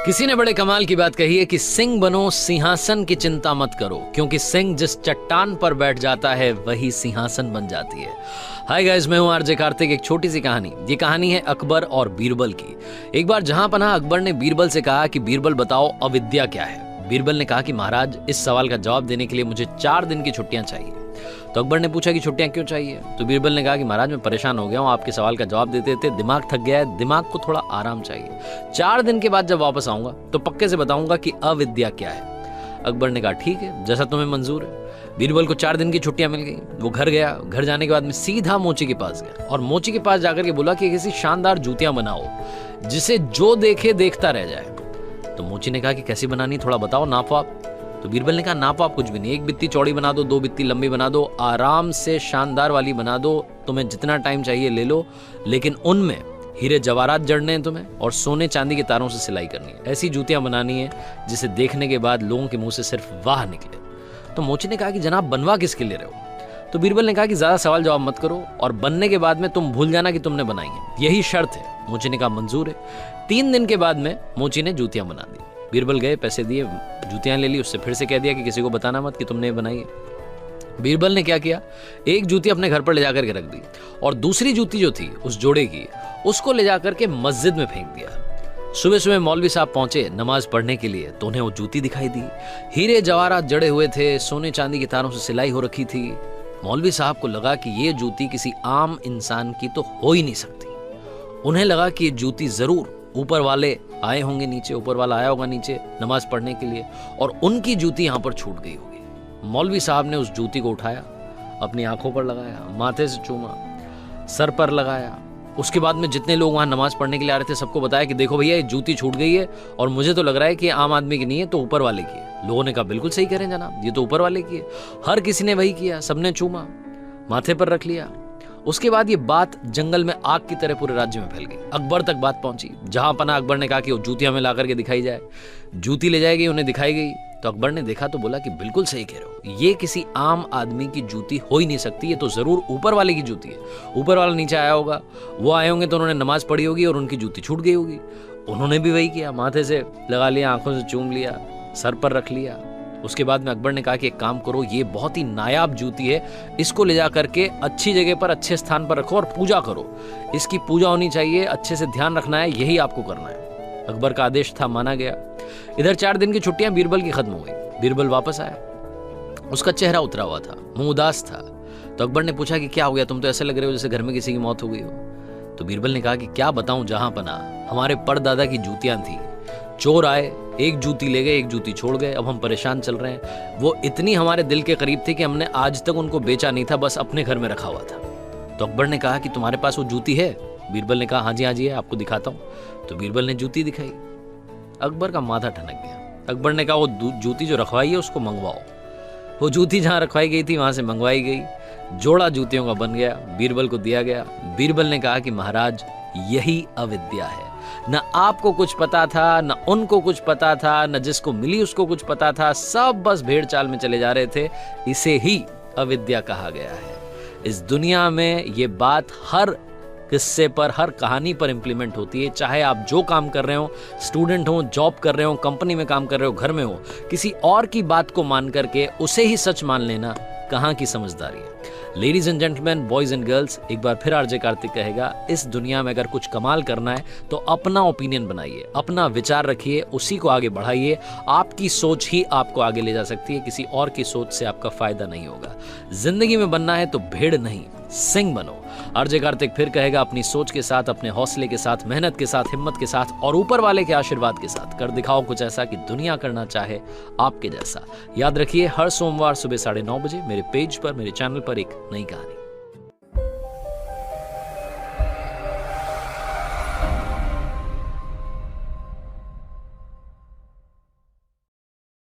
किसी ने बड़े कमाल की बात कही है कि सिंह बनो, सिंहासन की चिंता मत करो, क्योंकि सिंह जिस चट्टान पर बैठ जाता है वही सिंहासन बन जाती है। हाय गाइस, मैं हूं आरजे कार्तिक। एक छोटी सी कहानी। ये कहानी है अकबर और बीरबल की। एक बार जहां पनाह अकबर ने बीरबल से कहा कि बीरबल बताओ अविद्या क्या है। बीरबल ने कहा कि महाराज, इस सवाल का जवाब देने के लिए मुझे 4 दिन की छुट्टियां चाहिए। तो अकबर ने पूछा कि छुट्टियां क्यों चाहिए। तो बीरबल ने कहा कि महाराज, मैं परेशान हो गया हूं, आपके सवाल का जवाब देते देते दिमाग थक गया है, दिमाग को थोड़ा आराम चाहिए। 4 दिन के बाद जब वापस आऊंगा तो पक्के से बताऊंगा कि अविद्या क्या है। अकबर ने कहा ठीक है, जैसा तुम्हें मंजूर है। बीरबल को 4 दिन की छुट्टियां मिल गई। वो घर गया। घर जाने के बाद में सीधा मोची के पास गया और मोची के पास जाकर के बोला कि किसी शानदार जूतियां बनाओ जिसे जो देखे देखता रह जाए। तो मोची ने कहा कि कैसी बनानी, थोड़ा बताओ, नापो आप। तो बीरबल ने कहा नापो आप कुछ भी नहीं, 1 बित्ती चौड़ी बना दो, 2 बित्ती लंबी बना दो, आराम से शानदार वाली बना दो। तुम्हें जितना टाइम चाहिए ले लो, लेकिन उनमें हीरे जवाहरात जड़ने हैं तुम्हें और सोने चांदी के तारों से सिलाई करनी है। ऐसी जूतियां बनानी है जिसे देखने के बाद लोगों के मुंह से सिर्फ वाह निकले। तो मोची ने कहा कि जनाब, बनवा किसके लिए रहे हो। तो बीरबल ने कहा कि ज्यादा सवाल जवाब मत करो और बनने के बाद में तुम भूल जाना कि तुमने बनाई है, यही शर्त है। मोची ने कहा मंजूर है। 3 दिन के बाद में मोची ने जूतियां बना दी। बीरबल गए, पैसे दिए, जूतियां ले ली। उससे फिर से कह दिया कि किसी को बताना मत कि तुमने बनाई है। बीरबल ने क्या किया, एक जूती अपने घर पर ले जाकर के रख दी और दूसरी जूती जो थी उस जोड़े की, उसको ले जाकर के मस्जिद में फेंक दिया। सुबह सुबह मौलवी साहब पहुंचे नमाज पढ़ने के लिए तो उन्हें वो जूती दिखाई दी। हीरे जवाहरात जड़े हुए थे, सोने चांदी के तारों से सिलाई हो रखी थी। मौलवी साहब को लगा कि ये जूती किसी आम इंसान की तो हो ही नहीं सकती। उन्हें लगा कि ये जूती जरूर ऊपर वाले आए होंगे नीचे, ऊपर वाला आया होगा नीचे नमाज पढ़ने के लिए और उनकी जूती यहां पर छूट गई होगी। मौलवी साहब ने उस जूती को उठाया, अपनी आंखों पर लगाया, माथे से चूमा, सर पर लगाया। उसके बाद में जितने लोग वहां नमाज पढ़ने के लिए आ रहे थे सबको बताया कि देखो भैया, ये जूती छूट गई है और मुझे तो लग रहा है कि आम आदमी की नहीं है, तो ऊपर वाले की है। लोगों ने कहा बिल्कुल सही कह रहे हैं जनाब, ये तो ऊपर वाले की है। हर किसी ने वही किया, सबने चूमा, माथे पर रख लिया। उसके बाद ये बात जंगल में आग की तरह पूरे राज्य में फैल गई। अकबर तक बात पहुंची। जहां पना अकबर ने कहा कि वो जूती हमें ला करके दिखाई जाए। जूती ले जाएगी, उन्हें दिखाई गई। तो अकबर ने देखा तो बोला कि बिल्कुल सही कह रहे हो, ये किसी आम आदमी की जूती हो ही नहीं सकती, ये तो जरूर ऊपर वाले की जूती है। ऊपर वाला नीचे आया होगा, वो आए होंगे तो उन्होंने नमाज पढ़ी होगी और उनकी जूती छूट गई होगी। उन्होंने भी वही किया, माथे से लगा लिया, आंखों से चूम लिया, सर पर रख लिया। उसके बाद में अकबर ने कहा कि एक काम करो, ये बहुत ही नायाब जूती है, इसको ले जा करके अच्छी जगह पर, अच्छे स्थान पर रखो और पूजा करो। इसकी पूजा होनी चाहिए, अच्छे से ध्यान रखना है, यही आपको करना है। अकबर का आदेश था, माना गया। इधर 4 दिन की छुट्टियां बीरबल की खत्म हो गई। बीरबल वापस आया। उसका चेहरा उतरा हुआ था, मुंह उदास था। तो अकबर ने पूछा कि क्या हो गया, तुम तो ऐसे लग रहे हो जैसे घर में किसी की मौत हो गई हो। तो बीरबल ने कहा कि क्या बताऊं जहां पनाह, हमारे परदादा की जूतियां थी, चोर आए, एक जूती ले गए, एक जूती छोड़ गए, अब हम परेशान चल रहे हैं। वो इतनी हमारे दिल के करीब थी कि हमने आज तक उनको बेचा नहीं था, बस अपने घर में रखा हुआ था। तो अकबर ने कहा कि तुम्हारे पास वो जूती है। बीरबल ने कहा हाँ जी है, आपको दिखाता हूं। तो बीरबल ने जूती दिखाई। अकबर का माथा ठनक गया। अकबर ने कहा वो जूती जो रखवाई है उसको मंगवाओ। वो जूती जहां रखवाई गई थी वहां से मंगवाई गई। जोड़ा जूतियों का बन गया, बीरबल को दिया गया। बीरबल ने कहा कि महाराज, यही अविद्या है। न आपको कुछ पता था, न उनको कुछ पता था, न जिसको मिली उसको कुछ पता था, सब बस भेड़ चाल में चले जा रहे थे। इसे ही अविद्या कहा गया है। इस दुनिया में ये बात हर किस्से पर, हर कहानी पर इंप्लीमेंट होती है। चाहे आप जो काम कर रहे हो, स्टूडेंट हो, जॉब कर रहे हो, कंपनी में काम कर रहे हो, घर में हो, किसी और की बात को मान करके उसे ही सच मान लेना कहां की समझदारी है। Ladies and gentleman, boys and girls, एक बार फिर आरजे कार्तिक कहेगा, इस दुनिया में अगर कुछ कमाल करना है तो अपना ओपिनियन बनाइए, अपना विचार रखिए, उसी को आगे बढ़ाइए। आपकी सोच ही आपको आगे ले जा सकती है, किसी और की सोच से आपका फायदा नहीं होगा। जिंदगी में बनना है तो भेड़ नहीं, सिंह बनो। आरजे कार्तिक फिर कहेगा, अपनी सोच के साथ, अपने हौसले के साथ, मेहनत के साथ, हिम्मत के साथ और ऊपर वाले के आशीर्वाद के साथ कर दिखाओ कुछ ऐसा कि दुनिया करना चाहे आपके जैसा। याद रखिए, हर सोमवार सुबह 9:30 बजे मेरे पेज पर, मेरे चैनल पर एक नई कहानी।